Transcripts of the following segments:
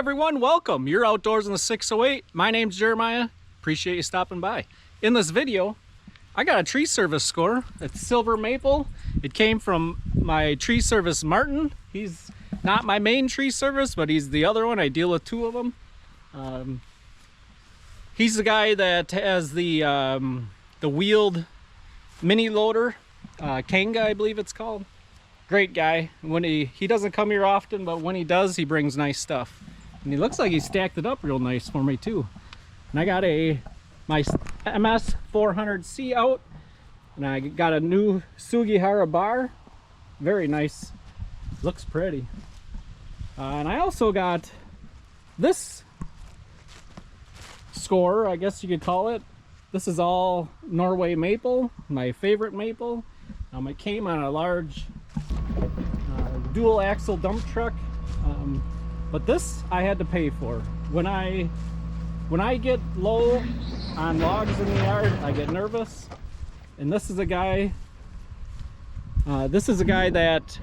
everyone, welcome. You're outdoors in the 608. My name's Jeremiah. Appreciate you stopping by. In this video, I got a tree service score. It's silver maple. It came from my tree service Martin. He's not my main tree service, but he's the other one. I deal with two of them. He's the guy that has the wheeled mini loader, Kanga, I believe it's called. Great guy. When he doesn't come here often, but when he does, he brings nice stuff. And he looks like he stacked it up real nice for me too. And I got my MS 400C out, and I got a new Sugihara bar. Very nice. Looks pretty. And I also got this score, I guess you could call it. This is all Norway maple, my favorite maple. It came on a large dual axle dump truck, but this I had to pay for. When I get low on logs in the yard, I get nervous. And this is a guy that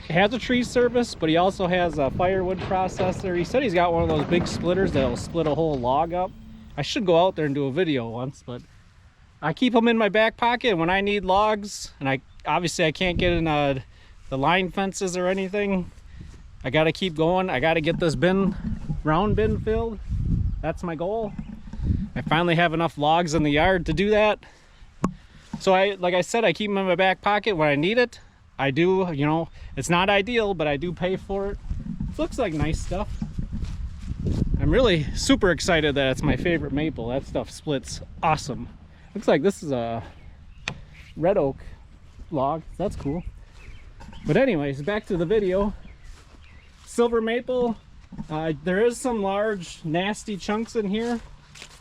has a tree service, but he also has a firewood processor. He said he's got one of those big splitters that'll split a whole log up. I should go out there and do a video once, but I keep them in my back pocket when I need logs, and obviously I can't get in the line fences or anything. I gotta keep going. I gotta get this round bin filled. That's my goal. I finally have enough logs in the yard to do that. So like I said, I keep them in my back pocket when I need it. I do, it's not ideal, but I do pay for it. It looks like nice stuff. I'm really super excited that it's my favorite maple. That stuff splits awesome. Looks like this is a red oak log. That's cool. But anyways, back to the video. Silver maple. There is some large nasty chunks in here.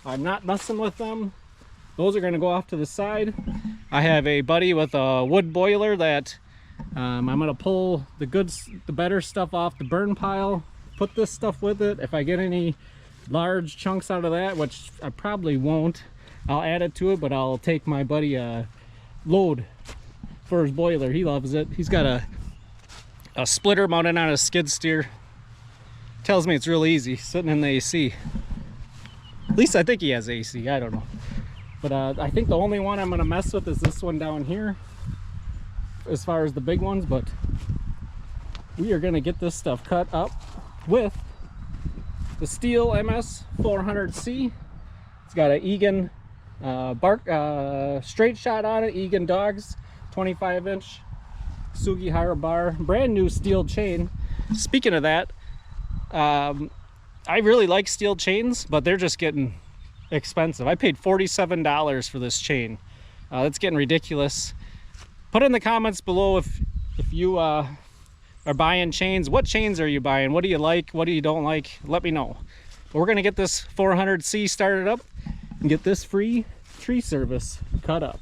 I'm not messing with them. Those are going to go off to the side. I have a buddy with a wood boiler that I'm going to pull the better stuff off the burn pile, put this stuff with it. If I get any large chunks out of that, which I probably won't, I'll add it to it, but I'll take my buddy a load for his boiler. He loves it. He's got a splitter mounted on a skid steer. Tells me it's real easy sitting in the AC. At least I think he has AC. I don't know. But I think the only one I'm going to mess with is this one down here, as far as the big ones. But we are going to get this stuff cut up with the Stihl MS 400C. It's got an Egan straight shot on it, Egan Dogs 25-inch Sugihara bar, brand new steel chain. Speaking of that, I really like steel chains, but they're just getting expensive. I paid $47 for this chain. That's getting ridiculous. Put in the comments below if you are buying chains. What chains are you buying? What do you like? What do you don't like? Let me know. But we're gonna get this 400C started up and get this free tree service cut up.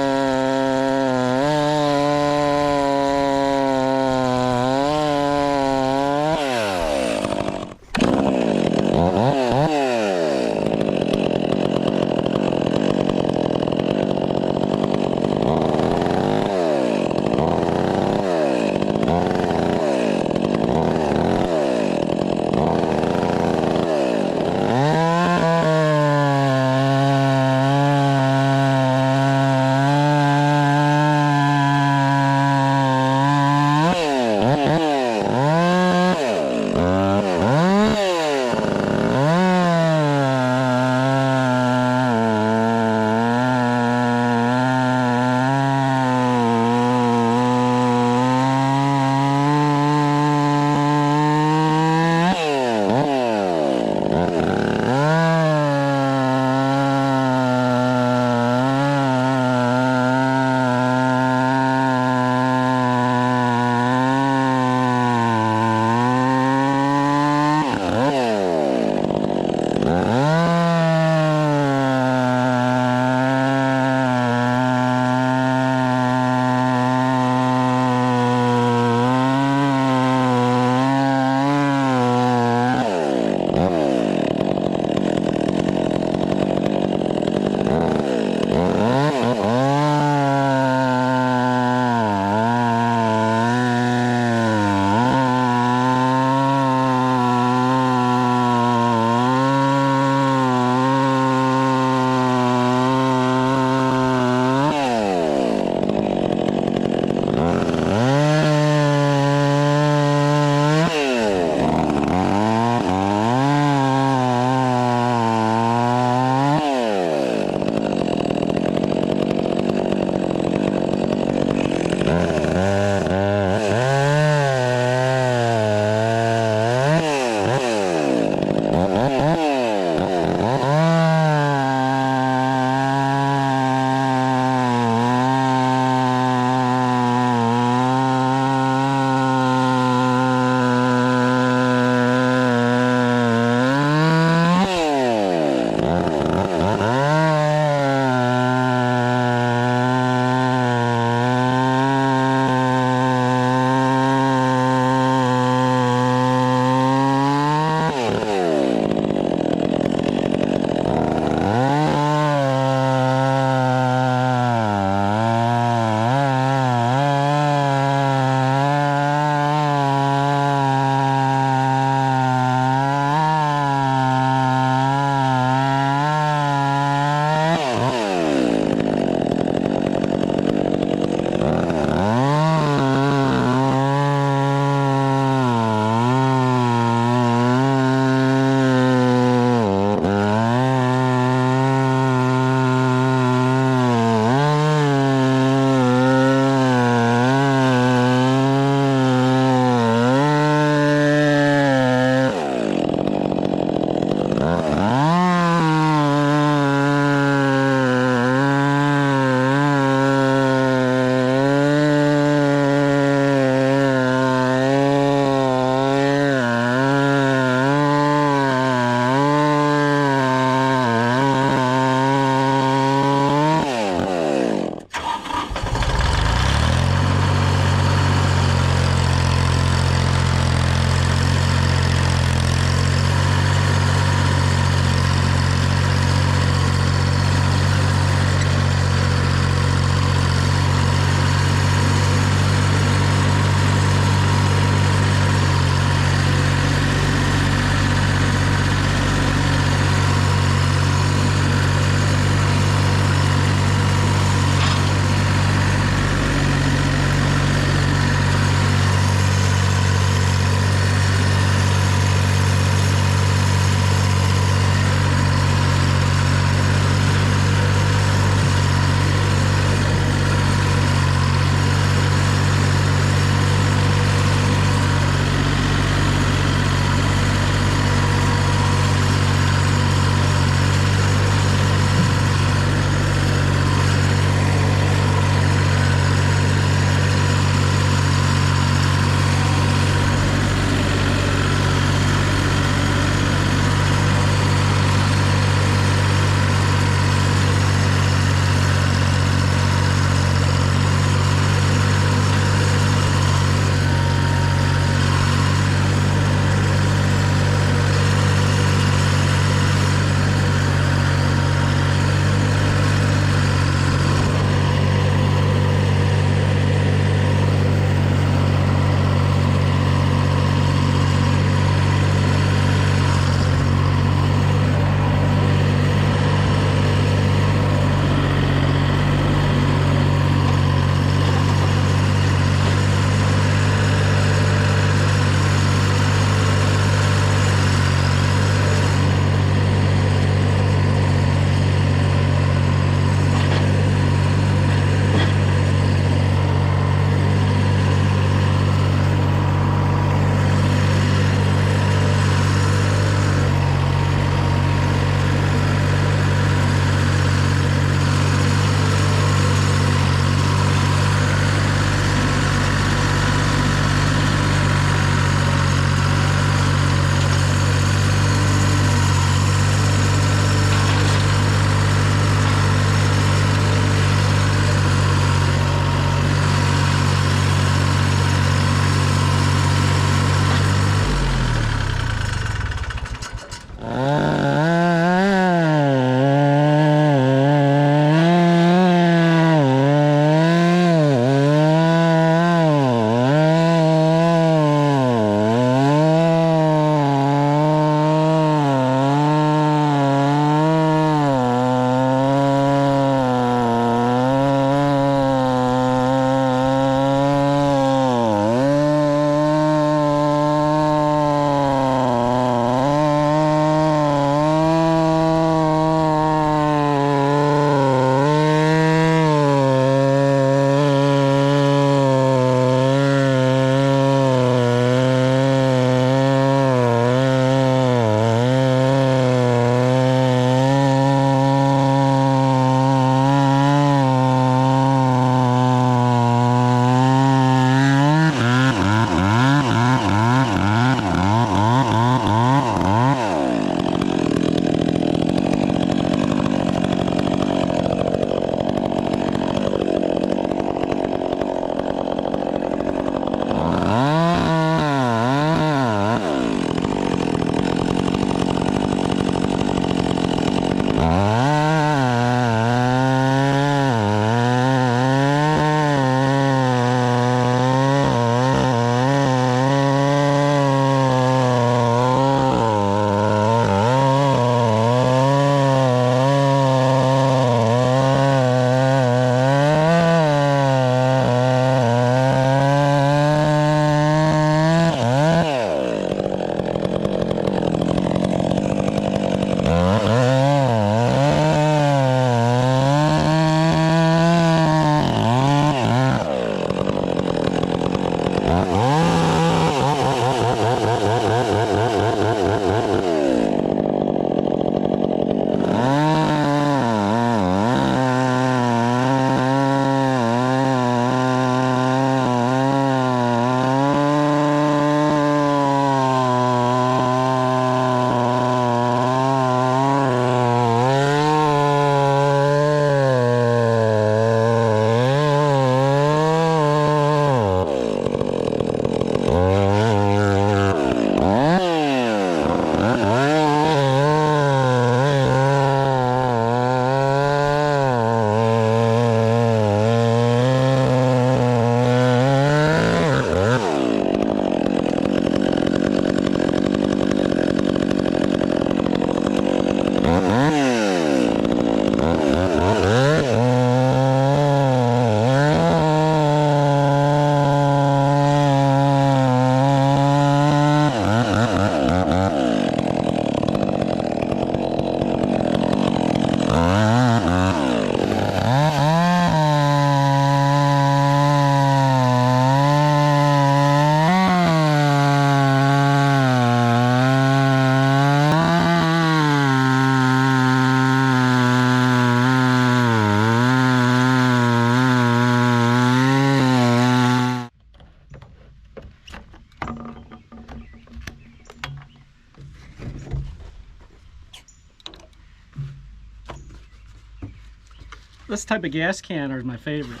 This type of gas canner is my favorite.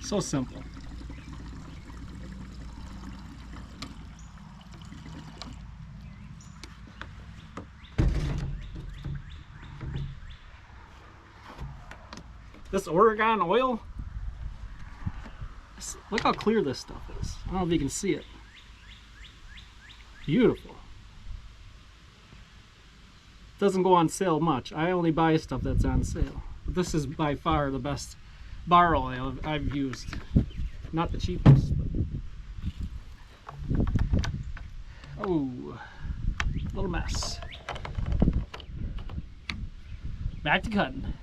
So simple. This Oregon oil, look how clear this stuff is. I don't know if you can see it. Beautiful. Doesn't go on sale much. I only buy stuff that's on sale. But this is by far the best bar oil I've used. Not the cheapest, but... Oh, little mess. Back to cutting.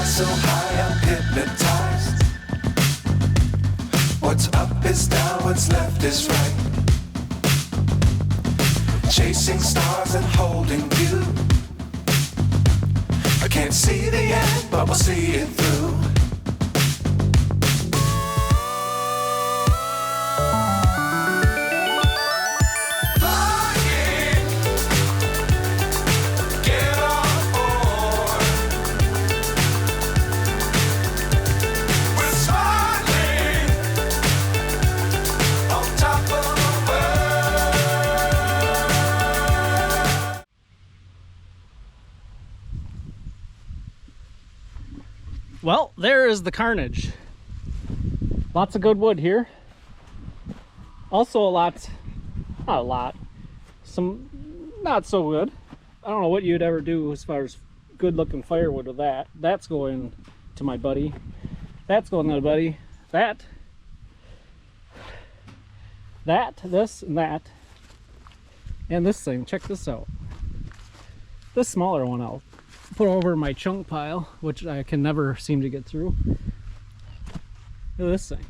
So high I'm hypnotized. What's up is down, what's left is right. Chasing stars and holding you. I can't see the end, but we'll see it through. Well, there is the carnage. Lots of good wood here. Also not a lot, some not so good. I don't know what you'd ever do as far as good looking firewood with that. That's going to my buddy. That's going to my buddy. This, and that. And this thing, check this out. This smaller one I'll put over my chunk pile, which I can never seem to get through. Look at this thing.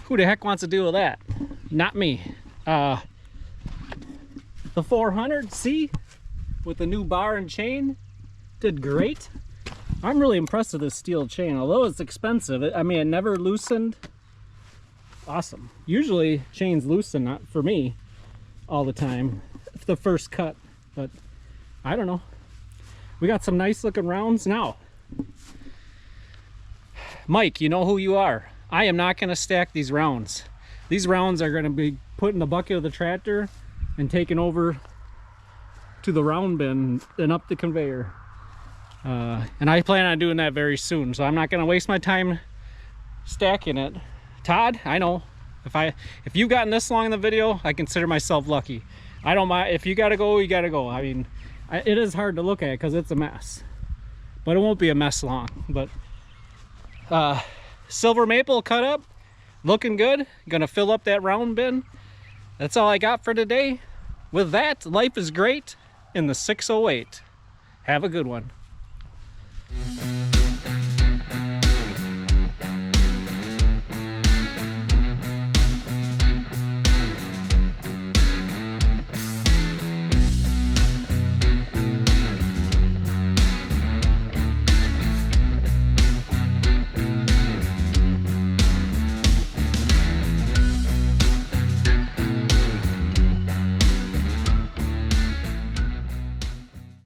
Who the heck wants to deal with that? Not me. The 400C with the new bar and chain did great. I'm really impressed with this steel chain, although it's expensive. I mean, it never loosened. Awesome. Usually chains loosen, not for me, all the time. The first cut, but I don't know. We got some nice looking rounds now. Mike, you know who you are. I am not going to stack these rounds. These rounds are going to be put in the bucket of the tractor and taken over to the round bin and up the conveyor. And I plan on doing that very soon, so I'm not going to waste my time stacking it. Todd, I know. If you've gotten this long in the video, I consider myself lucky. I don't mind. If you got to go, you got to go. I mean, it is hard to look at because it's a mess, but it won't be a mess long. But silver maple cut up, looking good. Gonna fill up that round bin. That's all I got for today. With that, life is great in the 608. Have a good one.